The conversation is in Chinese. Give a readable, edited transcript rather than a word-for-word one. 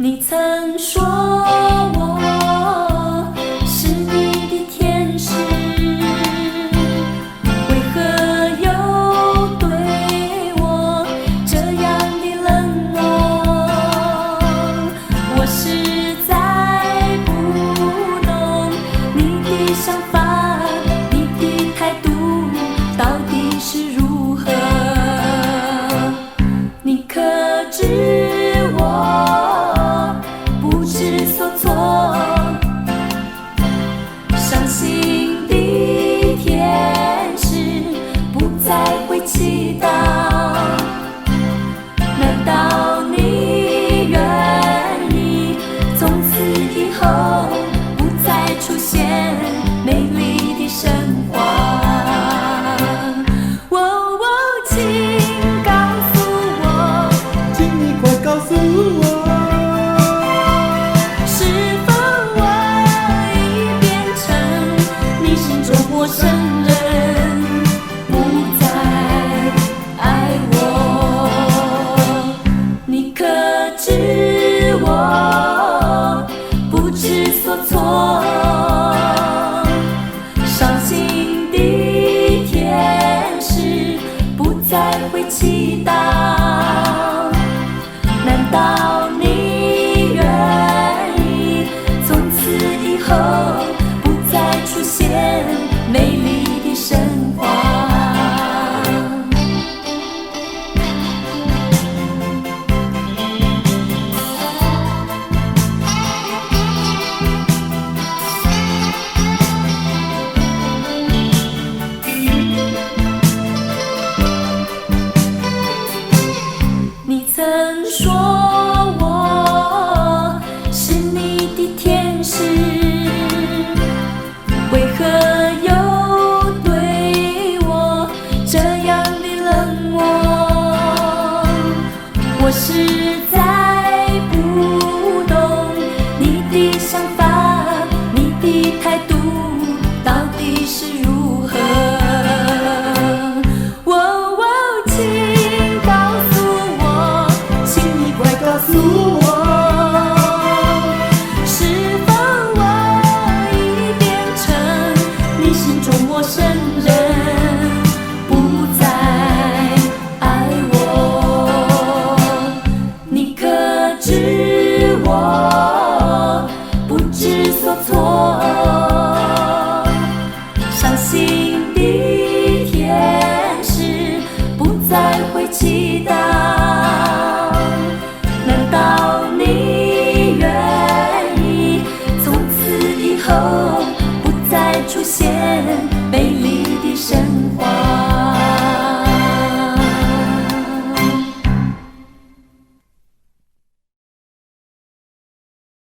你曾说我是你的天使，为何又对我这样的冷漠？我实在不懂你的想法，你的态度到底是如何？你可知我不知所措，伤心的天使不再会祈祷。难道你愿意从此以后不再出现美丽的神话？哦，请告诉我，请你快告诉我，是否我已变成你心中陌生人，不再爱我？你可知我不知所措？伤心的天使不再会祈祷。难道你愿意从此以后不再出现美丽的神话？你曾说我是你的天使，为何又对我这样的冷漠？我实在不懂你的想法，你的态度到底是如何？哦，请告诉我，请你快告诉我，是否我已变成你心中陌生人，不再爱我？你可知